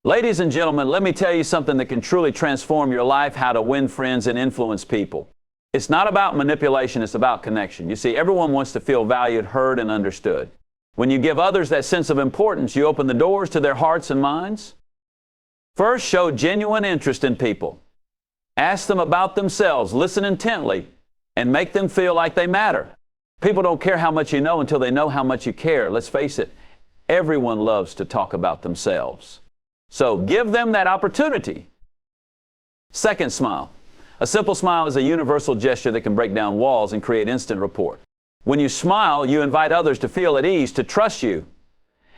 Ladies and gentlemen, let me tell you something that can truly transform your life, how to win friends and influence people. It's not about manipulation, it's about connection. You see, everyone wants to feel valued, heard, and understood. When you give others that sense of importance, you open the doors to their hearts and minds. First, show genuine interest in people. Ask them about themselves, listen intently, and make them feel like they matter. People don't care how much you know until they know how much you care. Let's face it, everyone loves to talk about themselves. So give them that opportunity. Second, smile. A simple smile is a universal gesture that can break down walls and create instant rapport. When you smile, you invite others to feel at ease, to trust you.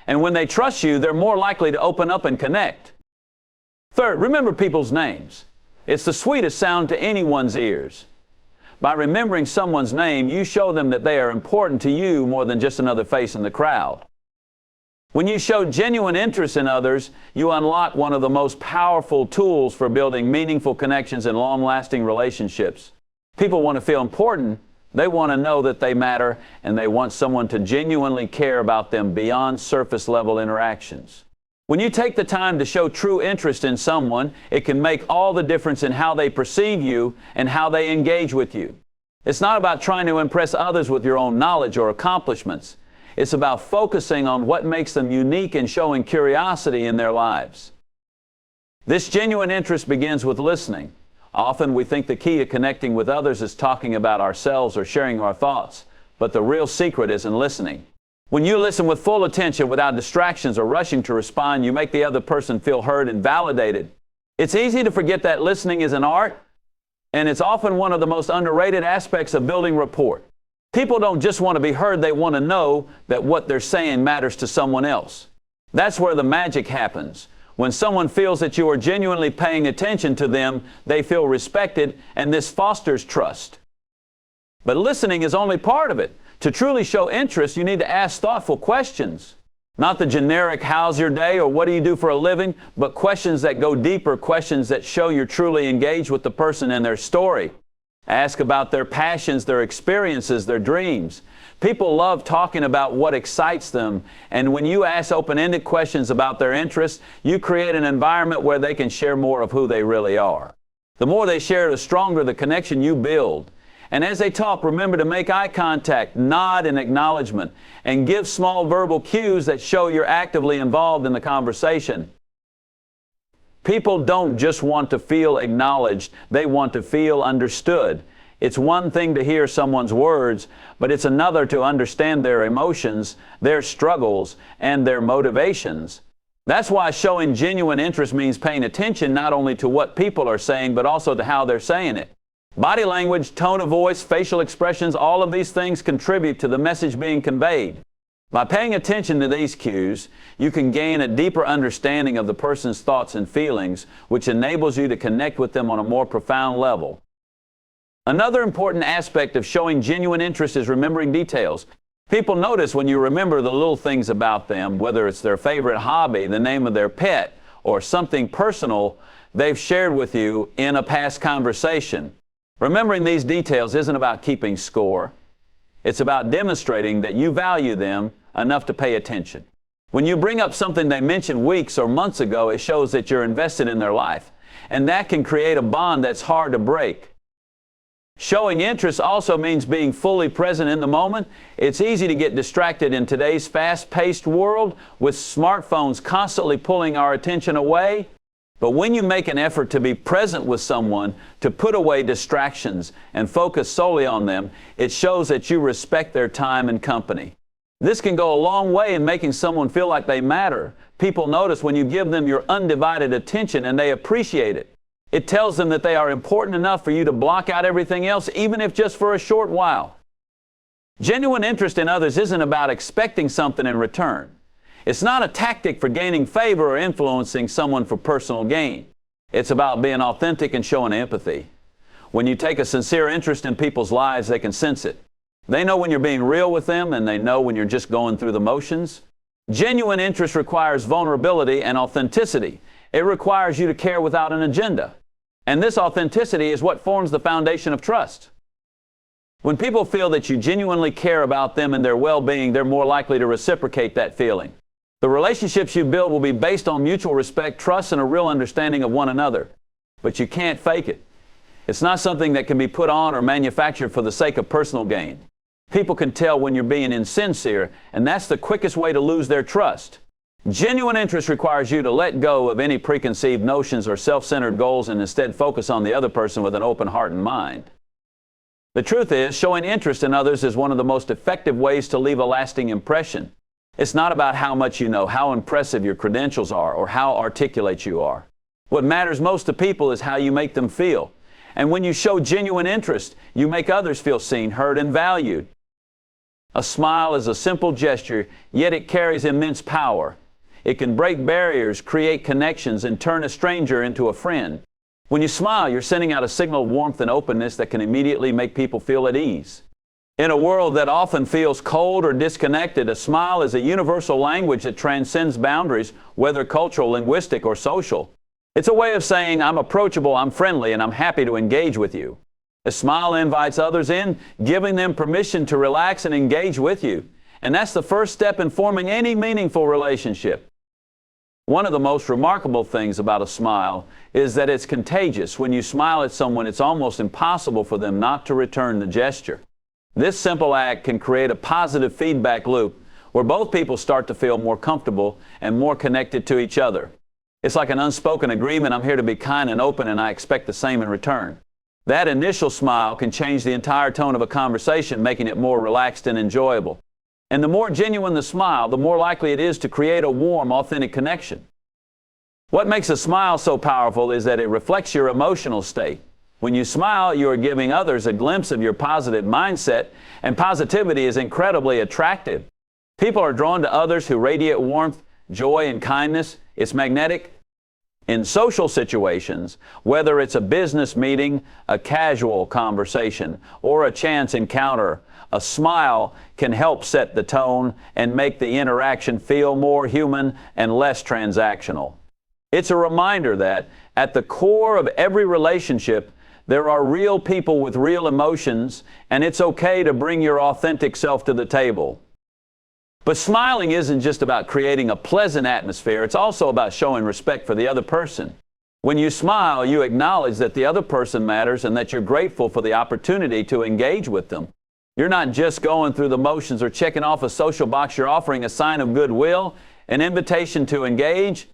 And when they trust you, they're more likely to open up and connect. Third, remember people's names. It's the sweetest sound to anyone's ears. By remembering someone's name, you show them that they are important to you more than just another face in the crowd. When you show genuine interest in others, you unlock one of the most powerful tools for building meaningful connections and long-lasting relationships. People want to feel important, they want to know that they matter, and they want someone to genuinely care about them beyond surface-level interactions. When you take the time to show true interest in someone, it can make all the difference in how they perceive you and how they engage with you. It's not about trying to impress others with your own knowledge or accomplishments. It's about focusing on what makes them unique and showing curiosity in their lives. This genuine interest begins with listening. Often we think the key to connecting with others is talking about ourselves or sharing our thoughts, but the real secret is in listening. When you listen with full attention without distractions or rushing to respond, you make the other person feel heard and validated. It's easy to forget that listening is an art, and it's often one of the most underrated aspects of building rapport. People don't just want to be heard, they want to know that what they're saying matters to someone else. That's where the magic happens. When someone feels that you are genuinely paying attention to them, they feel respected, and this fosters trust. But listening is only part of it. To truly show interest, you need to ask thoughtful questions. Not the generic, how's your day, or what do you do for a living, but questions that go deeper, questions that show you're truly engaged with the person and their story. Ask about their passions, their experiences, their dreams. People love talking about what excites them, and when you ask open-ended questions about their interests, you create an environment where they can share more of who they really are. The more they share, the stronger the connection you build. And as they talk, remember to make eye contact, nod in acknowledgement, and give small verbal cues that show you're actively involved in the conversation. People don't just want to feel acknowledged, they want to feel understood. It's one thing to hear someone's words, but it's another to understand their emotions, their struggles, and their motivations. That's why showing genuine interest means paying attention not only to what people are saying, but also to how they're saying it. Body language, tone of voice, facial expressions, all of these things contribute to the message being conveyed. By paying attention to these cues, you can gain a deeper understanding of the person's thoughts and feelings, which enables you to connect with them on a more profound level. Another important aspect of showing genuine interest is remembering details. People notice when you remember the little things about them, whether it's their favorite hobby, the name of their pet, or something personal they've shared with you in a past conversation. Remembering these details isn't about keeping score. It's about demonstrating that you value them enough to pay attention. When you bring up something they mentioned weeks or months ago, it shows that you're invested in their life. And that can create a bond that's hard to break. Showing interest also means being fully present in the moment. It's easy to get distracted in today's fast-paced world with smartphones constantly pulling our attention away. But when you make an effort to be present with someone, to put away distractions and focus solely on them, it shows that you respect their time and company. This can go a long way in making someone feel like they matter. People notice when you give them your undivided attention and they appreciate it. It tells them that they are important enough for you to block out everything else, even if just for a short while. Genuine interest in others isn't about expecting something in return. It's not a tactic for gaining favor or influencing someone for personal gain. It's about being authentic and showing empathy. When you take a sincere interest in people's lives, they can sense it. They know when you're being real with them, and they know when you're just going through the motions. Genuine interest requires vulnerability and authenticity. It requires you to care without an agenda. And this authenticity is what forms the foundation of trust. When people feel that you genuinely care about them and their well-being, they're more likely to reciprocate that feeling. The relationships you build will be based on mutual respect, trust, and a real understanding of one another. But you can't fake it. It's not something that can be put on or manufactured for the sake of personal gain. People can tell when you're being insincere, and that's the quickest way to lose their trust. Genuine interest requires you to let go of any preconceived notions or self-centered goals and instead focus on the other person with an open heart and mind. The truth is, showing interest in others is one of the most effective ways to leave a lasting impression. It's not about how much you know, how impressive your credentials are, or how articulate you are. What matters most to people is how you make them feel. And when you show genuine interest, you make others feel seen, heard, and valued. A smile is a simple gesture, yet it carries immense power. It can break barriers, create connections, and turn a stranger into a friend. When you smile, you're sending out a signal of warmth and openness that can immediately make people feel at ease. In a world that often feels cold or disconnected, a smile is a universal language that transcends boundaries, whether cultural, linguistic, or social. It's a way of saying, I'm approachable, I'm friendly, and I'm happy to engage with you. A smile invites others in, giving them permission to relax and engage with you. And that's the first step in forming any meaningful relationship. One of the most remarkable things about a smile is that it's contagious. When you smile at someone, it's almost impossible for them not to return the gesture. This simple act can create a positive feedback loop where both people start to feel more comfortable and more connected to each other. It's like an unspoken agreement. I'm here to be kind and open, and I expect the same in return. That initial smile can change the entire tone of a conversation, making it more relaxed and enjoyable. And the more genuine the smile, the more likely it is to create a warm, authentic connection. What makes a smile so powerful is that it reflects your emotional state. When you smile, you are giving others a glimpse of your positive mindset, and positivity is incredibly attractive. People are drawn to others who radiate warmth, joy, and kindness. It's magnetic. In social situations, whether it's a business meeting, a casual conversation, or a chance encounter, a smile can help set the tone and make the interaction feel more human and less transactional. It's a reminder that at the core of every relationship, there are real people with real emotions, and it's okay to bring your authentic self to the table. But smiling isn't just about creating a pleasant atmosphere, it's also about showing respect for the other person. When you smile, you acknowledge that the other person matters and that you're grateful for the opportunity to engage with them. You're not just going through the motions or checking off a social box, you're offering a sign of goodwill, an invitation to engage.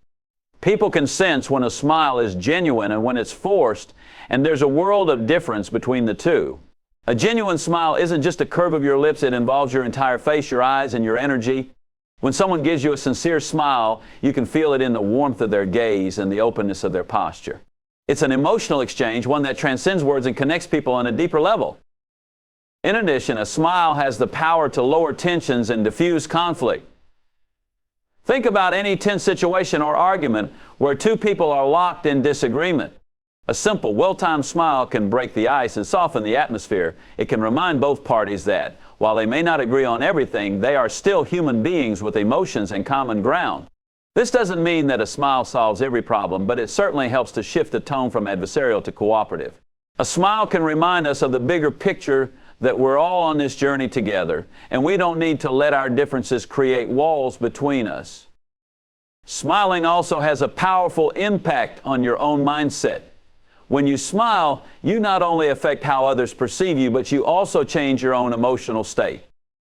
People can sense when a smile is genuine and when it's forced, and there's a world of difference between the two. A genuine smile isn't just a curve of your lips, it involves your entire face, your eyes, and your energy. When someone gives you a sincere smile, you can feel it in the warmth of their gaze and the openness of their posture. It's an emotional exchange, one that transcends words and connects people on a deeper level. In addition, a smile has the power to lower tensions and diffuse conflict. Think about any tense situation or argument where two people are locked in disagreement. A simple, well-timed smile can break the ice and soften the atmosphere. It can remind both parties that, while they may not agree on everything, they are still human beings with emotions and common ground. This doesn't mean that a smile solves every problem, but it certainly helps to shift the tone from adversarial to cooperative. A smile can remind us of the bigger picture that we're all on this journey together, and we don't need to let our differences create walls between us. Smiling also has a powerful impact on your own mindset. When you smile, you not only affect how others perceive you, but you also change your own emotional state.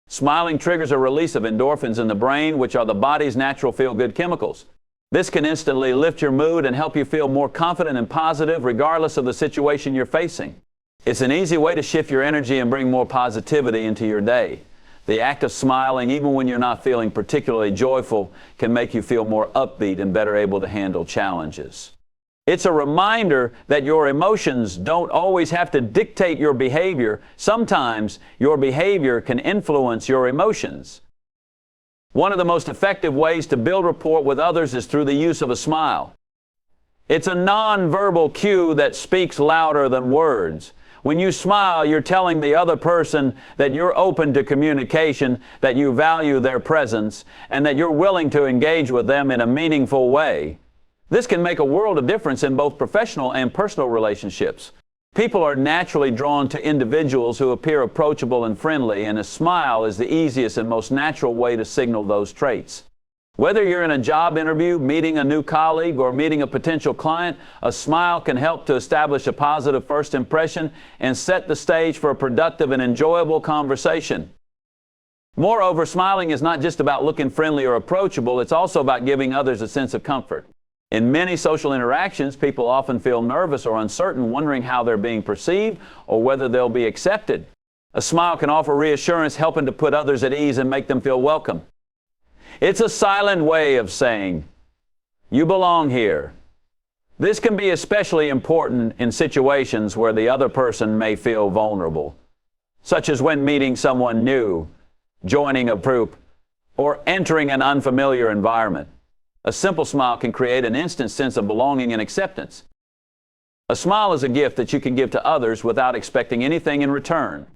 Smiling triggers a release of endorphins in the brain, which are the body's natural feel-good chemicals. This can instantly lift your mood and help you feel more confident and positive regardless of the situation you're facing. It's an easy way to shift your energy and bring more positivity into your day. The act of smiling, even when you're not feeling particularly joyful, can make you feel more upbeat and better able to handle challenges. It's a reminder that your emotions don't always have to dictate your behavior. Sometimes your behavior can influence your emotions. One of the most effective ways to build rapport with others is through the use of a smile. It's a non-verbal cue that speaks louder than words. When you smile, you're telling the other person that you're open to communication, that you value their presence, and that you're willing to engage with them in a meaningful way. This can make a world of difference in both professional and personal relationships. People are naturally drawn to individuals who appear approachable and friendly, and a smile is the easiest and most natural way to signal those traits. Whether you're in a job interview, meeting a new colleague, or meeting a potential client, a smile can help to establish a positive first impression and set the stage for a productive and enjoyable conversation. Moreover, smiling is not just about looking friendly or approachable, it's also about giving others a sense of comfort. In many social interactions, people often feel nervous or uncertain, wondering how they're being perceived or whether they'll be accepted. A smile can offer reassurance, helping to put others at ease and make them feel welcome. It's a silent way of saying, "You belong here." This can be especially important in situations where the other person may feel vulnerable, such as when meeting someone new, joining a group, or entering an unfamiliar environment. A simple smile can create an instant sense of belonging and acceptance. A smile is a gift that you can give to others without expecting anything in return.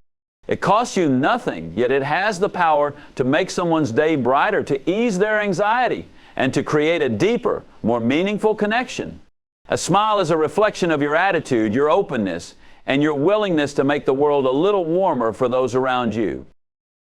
It costs you nothing, yet it has the power to make someone's day brighter, to ease their anxiety, and to create a deeper, more meaningful connection. A smile is a reflection of your attitude, your openness, and your willingness to make the world a little warmer for those around you.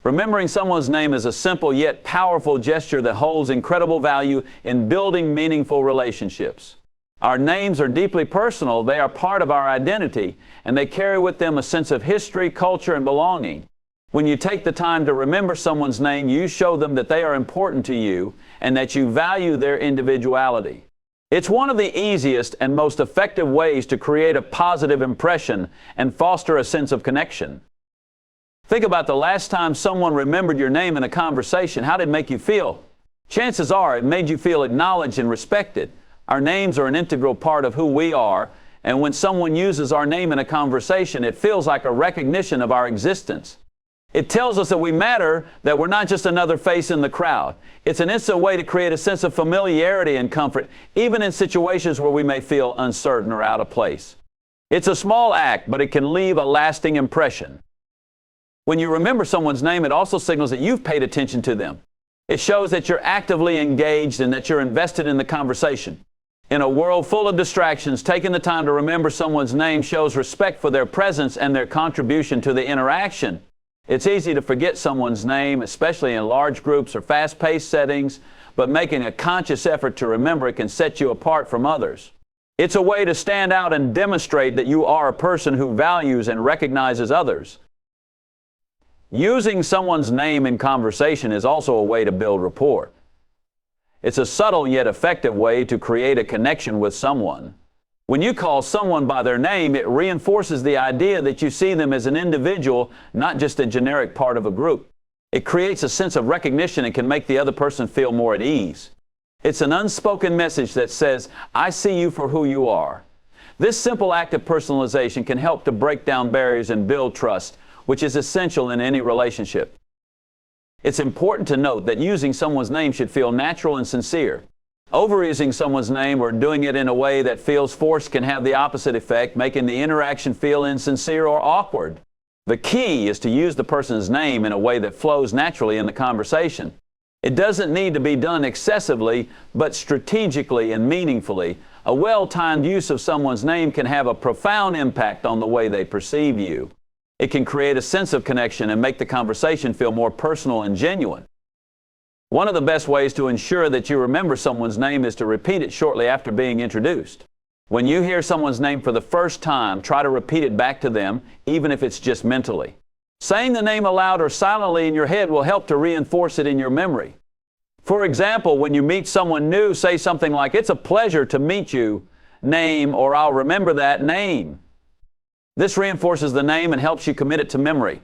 Remembering someone's name is a simple yet powerful gesture that holds incredible value in building meaningful relationships. Our names are deeply personal, they are part of our identity, and they carry with them a sense of history, culture, and belonging. When you take the time to remember someone's name, you show them that they are important to you and that you value their individuality. It's one of the easiest and most effective ways to create a positive impression and foster a sense of connection. Think about the last time someone remembered your name in a conversation. How did it make you feel? Chances are it made you feel acknowledged and respected. Our names are an integral part of who we are, and when someone uses our name in a conversation, it feels like a recognition of our existence. It tells us that we matter, that we're not just another face in the crowd. It's an instant way to create a sense of familiarity and comfort, even in situations where we may feel uncertain or out of place. It's a small act, but it can leave a lasting impression. When you remember someone's name, it also signals that you've paid attention to them. It shows that you're actively engaged and that you're invested in the conversation. In a world full of distractions, taking the time to remember someone's name shows respect for their presence and their contribution to the interaction. It's easy to forget someone's name, especially in large groups or fast-paced settings, but making a conscious effort to remember it can set you apart from others. It's a way to stand out and demonstrate that you are a person who values and recognizes others. Using someone's name in conversation is also a way to build rapport. It's a subtle yet effective way to create a connection with someone. When you call someone by their name, it reinforces the idea that you see them as an individual, not just a generic part of a group. It creates a sense of recognition and can make the other person feel more at ease. It's an unspoken message that says, "I see you for who you are." This simple act of personalization can help to break down barriers and build trust, which is essential in any relationship. It's important to note that using someone's name should feel natural and sincere. Overusing someone's name or doing it in a way that feels forced can have the opposite effect, making the interaction feel insincere or awkward. The key is to use the person's name in a way that flows naturally in the conversation. It doesn't need to be done excessively, but strategically and meaningfully. A well-timed use of someone's name can have a profound impact on the way they perceive you. It can create a sense of connection and make the conversation feel more personal and genuine. One of the best ways to ensure that you remember someone's name is to repeat it shortly after being introduced. When you hear someone's name for the first time, try to repeat it back to them, even if it's just mentally. Saying the name aloud or silently in your head will help to reinforce it in your memory. For example, when you meet someone new, say something like, "It's a pleasure to meet you, name," or "I'll remember that name." This reinforces the name and helps you commit it to memory.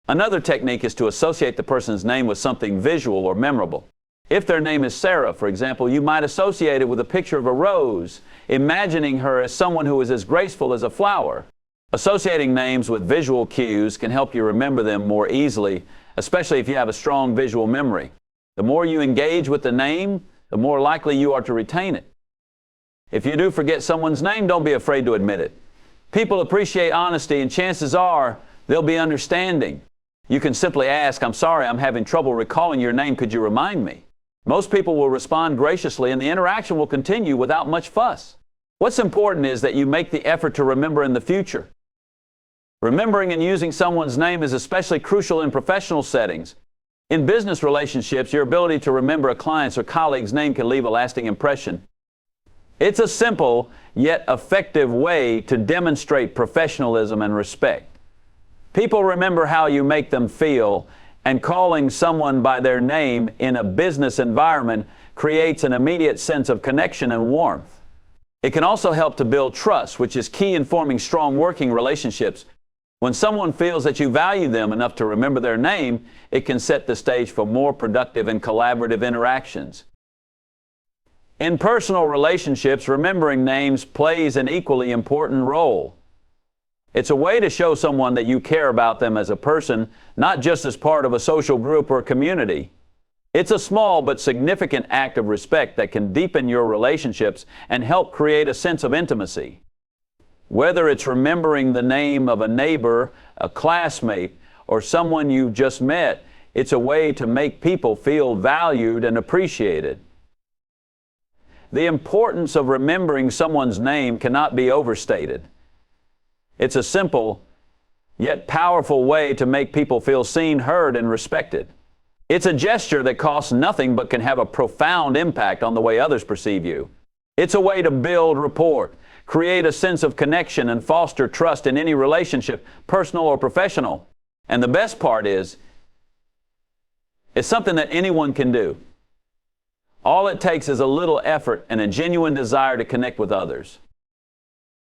Another technique is to associate the person's name with something visual or memorable. If their name is Sarah, for example, you might associate it with a picture of a rose, imagining her as someone who is as graceful as a flower. Associating names with visual cues can help you remember them more easily, especially if you have a strong visual memory. The more you engage with the name, the more likely you are to retain it. If you do forget someone's name, don't be afraid to admit it. People appreciate honesty, and chances are they'll be understanding. You can simply ask, "I'm sorry, I'm having trouble recalling your name. Could you remind me?" Most people will respond graciously, and the interaction will continue without much fuss. What's important is that you make the effort to remember in the future. Remembering and using someone's name is especially crucial in professional settings. In business relationships, your ability to remember a client's or colleague's name can leave a lasting impression. It's a simple yet effective way to demonstrate professionalism and respect. People remember how you make them feel, and calling someone by their name in a business environment creates an immediate sense of connection and warmth. It can also help to build trust, which is key in forming strong working relationships. When someone feels that you value them enough to remember their name, it can set the stage for more productive and collaborative interactions. In personal relationships, remembering names plays an equally important role. It's a way to show someone that you care about them as a person, not just as part of a social group or community. It's a small but significant act of respect that can deepen your relationships and help create a sense of intimacy. Whether it's remembering the name of a neighbor, a classmate, or someone you just met, it's a way to make people feel valued and appreciated. The importance of remembering someone's name cannot be overstated. It's a simple yet powerful way to make people feel seen, heard, and respected. It's a gesture that costs nothing but can have a profound impact on the way others perceive you. It's a way to build rapport, create a sense of connection, and foster trust in any relationship, personal or professional. And the best part is, it's something that anyone can do. All it takes is a little effort and a genuine desire to connect with others.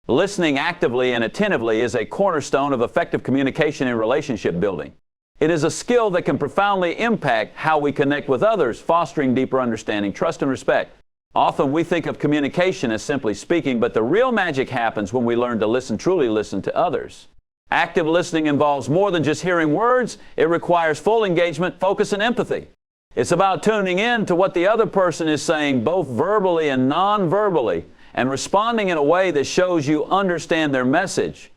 Listening actively and attentively is a cornerstone of effective communication and relationship building. It is a skill that can profoundly impact how we connect with others, fostering deeper understanding, trust, and respect. Often we think of communication as simply speaking, but the real magic happens when we learn to listen, truly listen to others. Active listening involves more than just hearing words. It requires full engagement, focus, and empathy. It's about tuning in to what the other person is saying, both verbally and non-verbally, and responding in a way that shows you understand their message.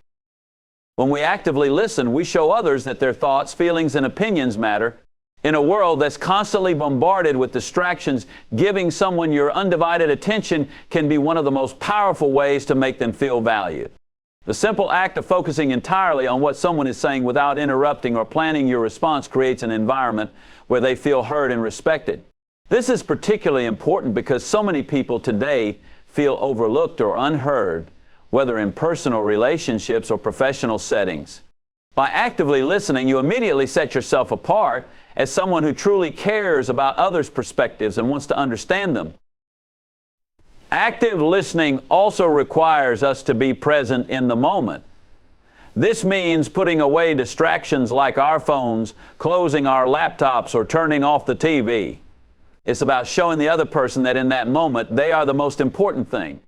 When we actively listen, we show others that their thoughts, feelings, and opinions matter. In a world that's constantly bombarded with distractions, giving someone your undivided attention can be one of the most powerful ways to make them feel valued. The simple act of focusing entirely on what someone is saying without interrupting or planning your response creates an environment where they feel heard and respected. This is particularly important because so many people today feel overlooked or unheard, whether in personal relationships or professional settings. By actively listening, you immediately set yourself apart as someone who truly cares about others' perspectives and wants to understand them. Active listening also requires us to be present in the moment. This means putting away distractions like our phones, closing our laptops, or turning off the TV. It's about showing the other person that in that moment, they are the most important thing.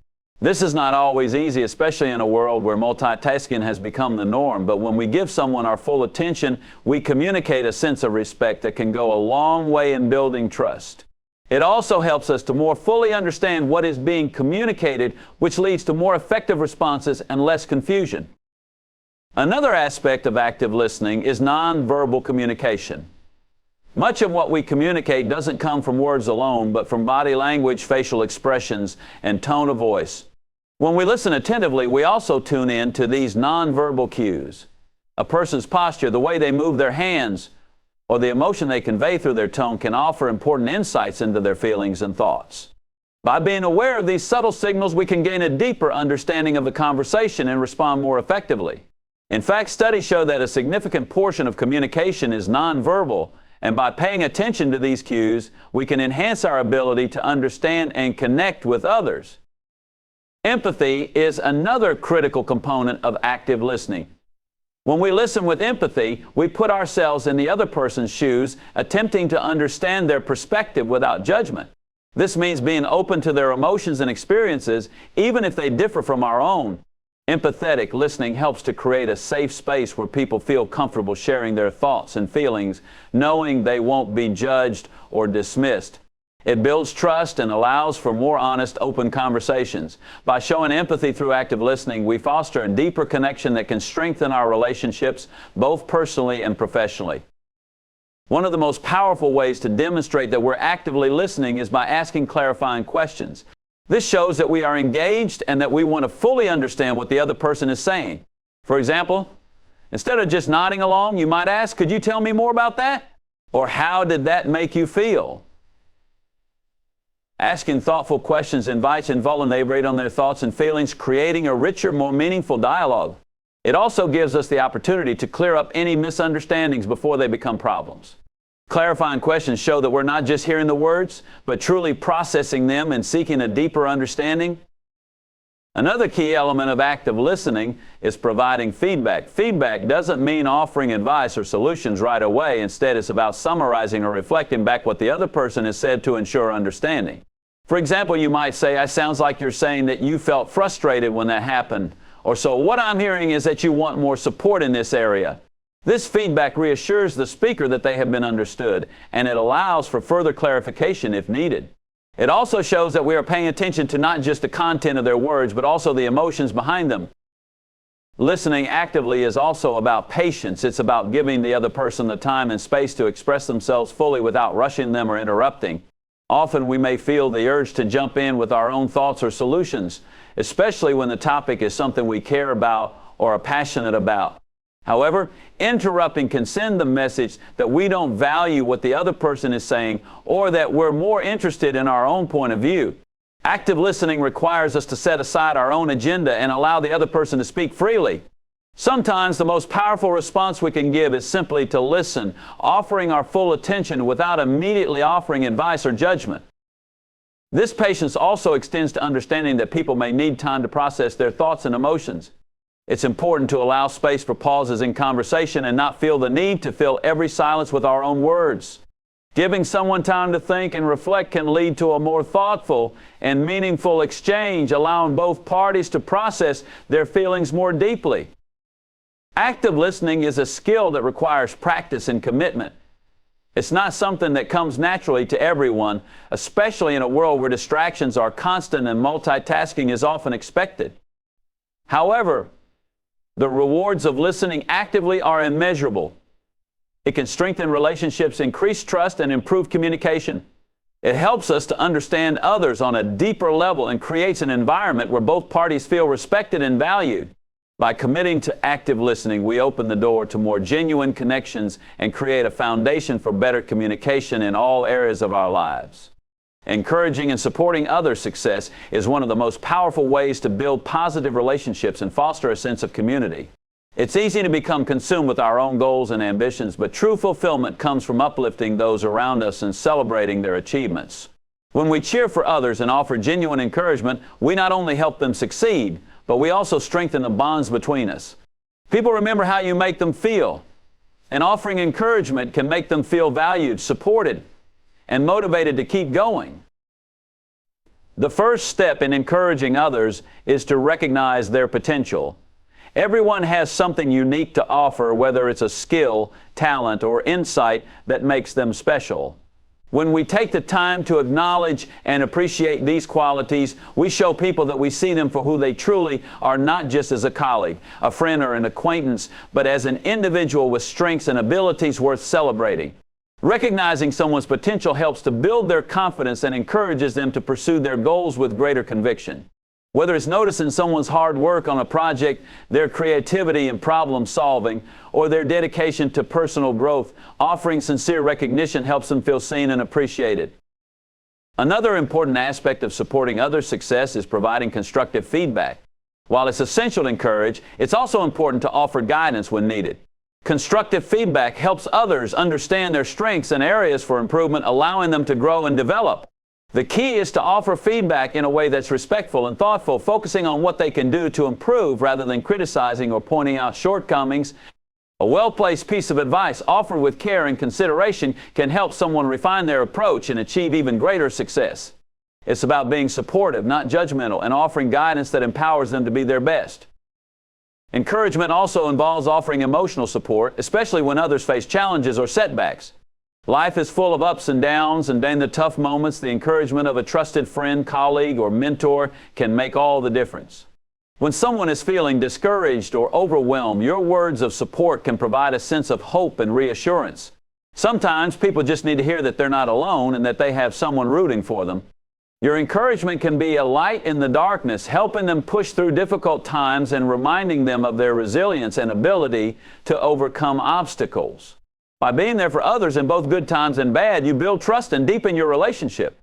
This is not always easy, especially in a world where multitasking has become the norm, but when we give someone our full attention, we communicate a sense of respect that can go a long way in building trust. It also helps us to more fully understand what is being communicated, which leads to more effective responses and less confusion. Another aspect of active listening is nonverbal communication. Much of what we communicate doesn't come from words alone, but from body language, facial expressions, and tone of voice. When we listen attentively, we also tune in to these nonverbal cues. A person's posture, the way they move their hands, or the emotion they convey through their tone can offer important insights into their feelings and thoughts. By being aware of these subtle signals, we can gain a deeper understanding of the conversation and respond more effectively. In fact, studies show that a significant portion of communication is nonverbal, and by paying attention to these cues, we can enhance our ability to understand and connect with others. Empathy is another critical component of active listening. When we listen with empathy, we put ourselves in the other person's shoes, attempting to understand their perspective without judgment. This means being open to their emotions and experiences, even if they differ from our own. Empathetic listening helps to create a safe space where people feel comfortable sharing their thoughts and feelings, knowing they won't be judged or dismissed. It builds trust and allows for more honest, open conversations. By showing empathy through active listening, we foster a deeper connection that can strengthen our relationships, both personally and professionally. One of the most powerful ways to demonstrate that we're actively listening is by asking clarifying questions. This shows that we are engaged and that we want to fully understand what the other person is saying. For example, instead of just nodding along, you might ask, "Could you tell me more about that?" Or how did that make you feel? Asking thoughtful questions invites and vulnerate on their thoughts and feelings, creating a richer, more meaningful dialogue. It also gives us the opportunity to clear up any misunderstandings before they become problems. Clarifying questions show that we're not just hearing the words, but truly processing them and seeking a deeper understanding. Another key element of active listening is providing feedback. Feedback doesn't mean offering advice or solutions right away. Instead, it's about summarizing or reflecting back what the other person has said to ensure understanding. For example, you might say, "It sounds like you're saying that you felt frustrated when that happened." Or, "So what I'm hearing is that you want more support in this area." This feedback reassures the speaker that they have been understood, and it allows for further clarification if needed. It also shows that we are paying attention to not just the content of their words, but also the emotions behind them. Listening actively is also about patience. It's about giving the other person the time and space to express themselves fully without rushing them or interrupting. Often we may feel the urge to jump in with our own thoughts or solutions, especially when the topic is something we care about or are passionate about. However, interrupting can send the message that we don't value what the other person is saying or that we're more interested in our own point of view. Active listening requires us to set aside our own agenda and allow the other person to speak freely. Sometimes the most powerful response we can give is simply to listen, offering our full attention without immediately offering advice or judgment. This patience also extends to understanding that people may need time to process their thoughts and emotions. It's important to allow space for pauses in conversation and not feel the need to fill every silence with our own words. Giving someone time to think and reflect can lead to a more thoughtful and meaningful exchange, allowing both parties to process their feelings more deeply. Active listening is a skill that requires practice and commitment. It's not something that comes naturally to everyone, especially in a world where distractions are constant and multitasking is often expected. However, the rewards of listening actively are immeasurable. It can strengthen relationships, increase trust, and improve communication. It helps us to understand others on a deeper level and creates an environment where both parties feel respected and valued. By committing to active listening, we open the door to more genuine connections and create a foundation for better communication in all areas of our lives. Encouraging and supporting others' success is one of the most powerful ways to build positive relationships and foster a sense of community. It's easy to become consumed with our own goals and ambitions, but true fulfillment comes from uplifting those around us and celebrating their achievements. When we cheer for others and offer genuine encouragement, we not only help them succeed, but we also strengthen the bonds between us. People remember how you make them feel, and offering encouragement can make them feel valued, supported, and motivated to keep going. The first step in encouraging others is to recognize their potential. Everyone has something unique to offer, whether it's a skill, talent, or insight that makes them special. When we take the time to acknowledge and appreciate these qualities, we show people that we see them for who they truly are, not just as a colleague, a friend, or an acquaintance, but as an individual with strengths and abilities worth celebrating. Recognizing someone's potential helps to build their confidence and encourages them to pursue their goals with greater conviction. Whether it's noticing someone's hard work on a project, their creativity in problem solving, or their dedication to personal growth, offering sincere recognition helps them feel seen and appreciated. Another important aspect of supporting others' success is providing constructive feedback. While it's essential to encourage, it's also important to offer guidance when needed. Constructive feedback helps others understand their strengths and areas for improvement, allowing them to grow and develop. The key is to offer feedback in a way that's respectful and thoughtful, focusing on what they can do to improve rather than criticizing or pointing out shortcomings. A well-placed piece of advice offered with care and consideration can help someone refine their approach and achieve even greater success. It's about being supportive, not judgmental, and offering guidance that empowers them to be their best. Encouragement also involves offering emotional support, especially when others face challenges or setbacks. Life is full of ups and downs, and in the tough moments, the encouragement of a trusted friend, colleague, or mentor can make all the difference. When someone is feeling discouraged or overwhelmed, your words of support can provide a sense of hope and reassurance. Sometimes people just need to hear that they're not alone and that they have someone rooting for them. Your encouragement can be a light in the darkness, helping them push through difficult times and reminding them of their resilience and ability to overcome obstacles. By being there for others in both good times and bad, you build trust and deepen your relationship.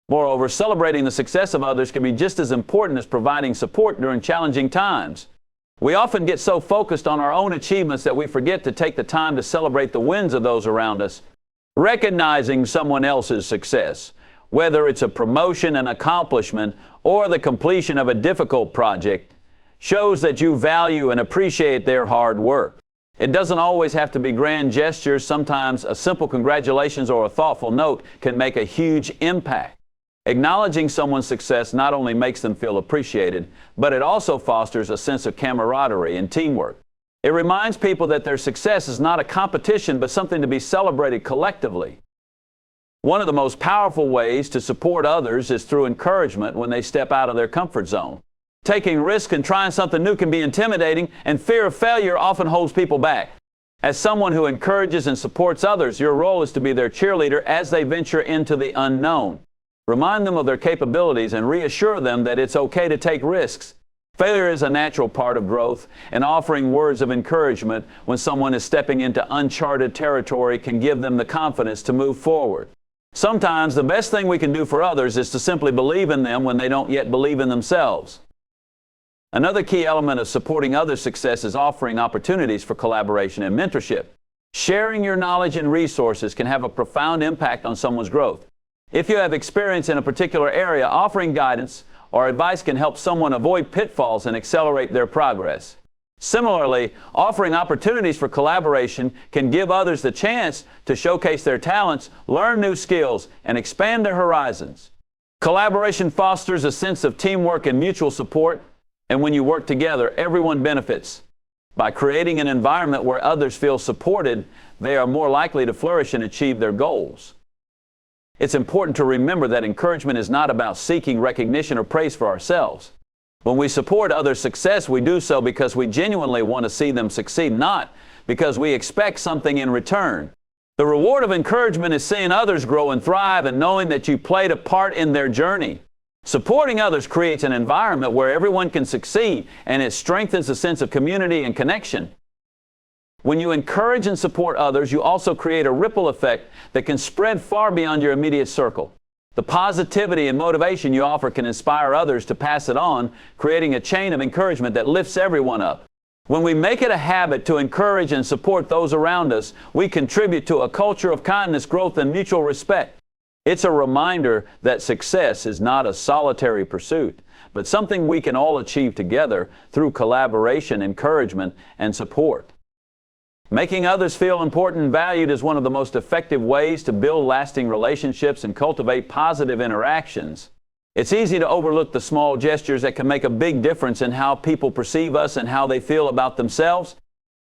Moreover, celebrating the success of others can be just as important as providing support during challenging times. We often get so focused on our own achievements that we forget to take the time to celebrate the wins of those around us. Recognizing someone else's success, whether it's a promotion, an accomplishment, or the completion of a difficult project, shows that you value and appreciate their hard work. It doesn't always have to be grand gestures. Sometimes a simple congratulations or a thoughtful note can make a huge impact. Acknowledging someone's success not only makes them feel appreciated, but it also fosters a sense of camaraderie and teamwork. It reminds people that their success is not a competition, but something to be celebrated collectively. One of the most powerful ways to support others is through encouragement when they step out of their comfort zone. Taking risks and trying something new can be intimidating, and fear of failure often holds people back. As someone who encourages and supports others, your role is to be their cheerleader as they venture into the unknown. Remind them of their capabilities and reassure them that it's okay to take risks. Failure is a natural part of growth, and offering words of encouragement when someone is stepping into uncharted territory can give them the confidence to move forward. Sometimes the best thing we can do for others is to simply believe in them when they don't yet believe in themselves. Another key element of supporting others' success is offering opportunities for collaboration and mentorship. Sharing your knowledge and resources can have a profound impact on someone's growth. If you have experience in a particular area, offering guidance or advice can help someone avoid pitfalls and accelerate their progress. Similarly, offering opportunities for collaboration can give others the chance to showcase their talents, learn new skills, and expand their horizons. Collaboration fosters a sense of teamwork and mutual support, and when you work together, everyone benefits. By creating an environment where others feel supported, they are more likely to flourish and achieve their goals. It's important to remember that encouragement is not about seeking recognition or praise for ourselves. When we support others' success, we do so because we genuinely want to see them succeed, not because we expect something in return. The reward of encouragement is seeing others grow and thrive and knowing that you played a part in their journey. Supporting others creates an environment where everyone can succeed, and it strengthens a sense of community and connection. When you encourage and support others, you also create a ripple effect that can spread far beyond your immediate circle. The positivity and motivation you offer can inspire others to pass it on, creating a chain of encouragement that lifts everyone up. When we make it a habit to encourage and support those around us, we contribute to a culture of kindness, growth, and mutual respect. It's a reminder that success is not a solitary pursuit, but something we can all achieve together through collaboration, encouragement, and support. Making others feel important and valued is one of the most effective ways to build lasting relationships and cultivate positive interactions. It's easy to overlook the small gestures that can make a big difference in how people perceive us and how they feel about themselves.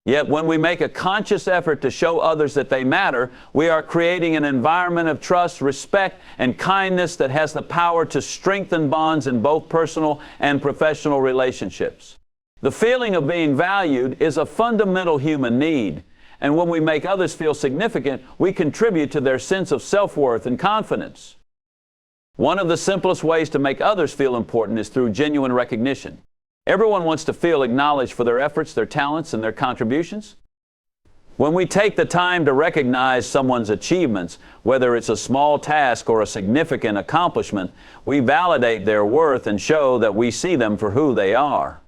Yet when we make a conscious effort to show others that they matter, we are creating an environment of trust, respect, and kindness that has the power to strengthen bonds in both personal and professional relationships. The feeling of being valued is a fundamental human need, and when we make others feel significant, we contribute to their sense of self-worth and confidence. One of the simplest ways to make others feel important is through genuine recognition. Everyone wants to feel acknowledged for their efforts, their talents, and their contributions. When we take the time to recognize someone's achievements, whether it's a small task or a significant accomplishment, we validate their worth and show that we see them for who they are.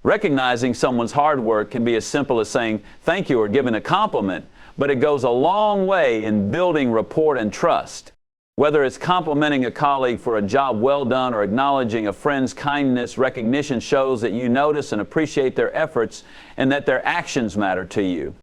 Recognizing someone's hard work can be as simple as saying thank you or giving a compliment, but it goes a long way in building rapport and trust. Whether it's complimenting a colleague for a job well done or acknowledging a friend's kindness, recognition shows that you notice and appreciate their efforts and that their actions matter to you.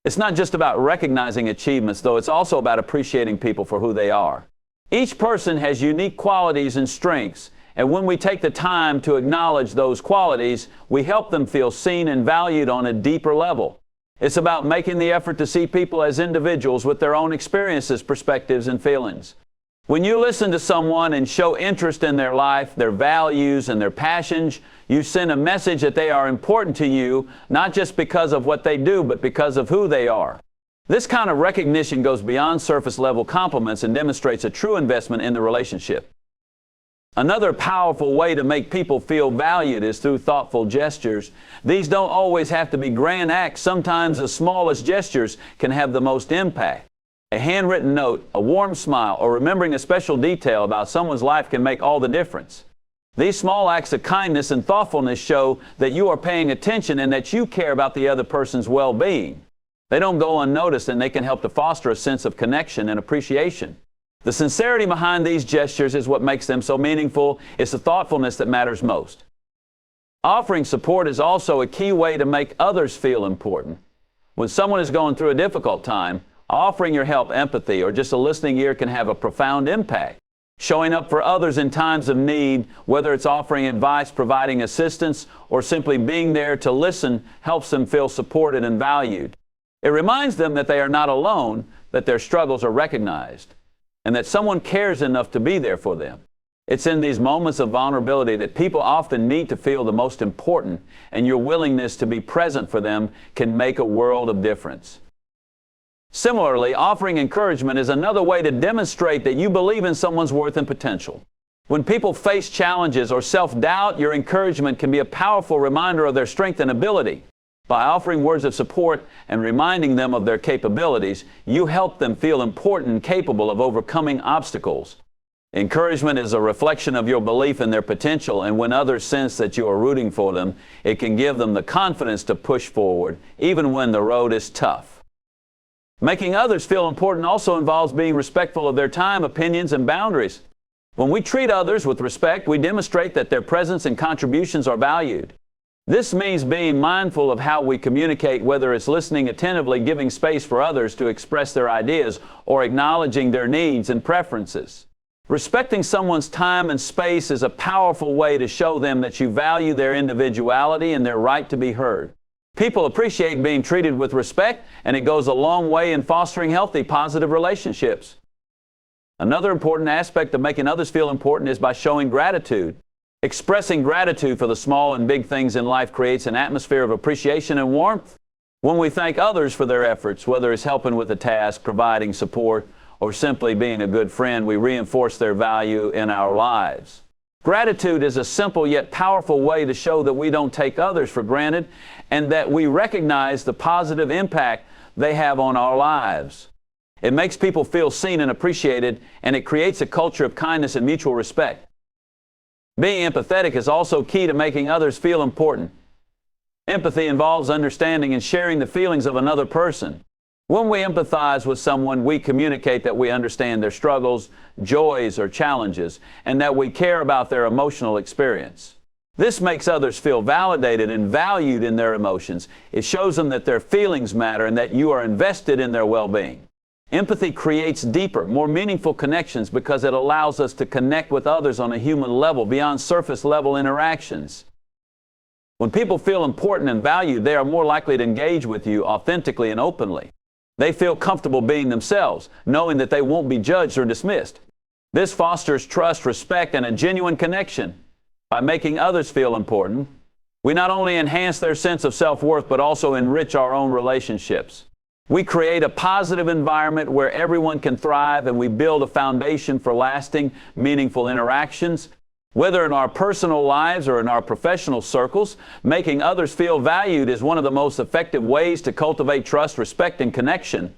It's not just about recognizing achievements, though. It's also about appreciating people for who they are. Each person has unique qualities and strengths, and when we take the time to acknowledge those qualities, we help them feel seen and valued on a deeper level. It's about making the effort to see people as individuals with their own experiences, perspectives, and feelings. When you listen to someone and show interest in their life, their values, and their passions, you send a message that they are important to you, not just because of what they do, but because of who they are. This kind of recognition goes beyond surface-level compliments and demonstrates a true investment in the relationship. Another powerful way to make people feel valued is through thoughtful gestures. These don't always have to be grand acts. Sometimes the smallest gestures can have the most impact. A handwritten note, a warm smile, or remembering a special detail about someone's life can make all the difference. These small acts of kindness and thoughtfulness show that you are paying attention and that you care about the other person's well-being. They don't go unnoticed, and they can help to foster a sense of connection and appreciation. The sincerity behind these gestures is what makes them so meaningful. It's the thoughtfulness that matters most. Offering support is also a key way to make others feel important. When someone is going through a difficult time, offering your help, empathy, or just a listening ear can have a profound impact. Showing up for others in times of need, whether it's offering advice, providing assistance, or simply being there to listen, helps them feel supported and valued. It reminds them that they are not alone, that their struggles are recognized, and that someone cares enough to be there for them. It's in these moments of vulnerability that people often need to feel the most important, and your willingness to be present for them can make a world of difference. Similarly, offering encouragement is another way to demonstrate that you believe in someone's worth and potential. When people face challenges or self-doubt, your encouragement can be a powerful reminder of their strength and ability. By offering words of support and reminding them of their capabilities, you help them feel important and capable of overcoming obstacles. Encouragement is a reflection of your belief in their potential, and when others sense that you are rooting for them, it can give them the confidence to push forward, even when the road is tough. Making others feel important also involves being respectful of their time, opinions, and boundaries. When we treat others with respect, we demonstrate that their presence and contributions are valued. This means being mindful of how we communicate, whether it's listening attentively, giving space for others to express their ideas, or acknowledging their needs and preferences. Respecting someone's time and space is a powerful way to show them that you value their individuality and their right to be heard. People appreciate being treated with respect, and it goes a long way in fostering healthy, positive relationships. Another important aspect of making others feel important is by showing gratitude. Expressing gratitude for the small and big things in life creates an atmosphere of appreciation and warmth. When we thank others for their efforts, whether it's helping with a task, providing support, or simply being a good friend, we reinforce their value in our lives. Gratitude is a simple yet powerful way to show that we don't take others for granted and that we recognize the positive impact they have on our lives. It makes people feel seen and appreciated, and it creates a culture of kindness and mutual respect. Being empathetic is also key to making others feel important. Empathy involves understanding and sharing the feelings of another person. When we empathize with someone, we communicate that we understand their struggles, joys, or challenges, and that we care about their emotional experience. This makes others feel validated and valued in their emotions. It shows them that their feelings matter and that you are invested in their well-being. Empathy creates deeper, more meaningful connections because it allows us to connect with others on a human level beyond surface-level interactions. When people feel important and valued, they are more likely to engage with you authentically and openly. They feel comfortable being themselves, knowing that they won't be judged or dismissed. This fosters trust, respect, and a genuine connection. By making others feel important, we not only enhance their sense of self-worth, but also enrich our own relationships. We create a positive environment where everyone can thrive, and we build a foundation for lasting, meaningful interactions. Whether in our personal lives or in our professional circles, making others feel valued is one of the most effective ways to cultivate trust, respect, and connection.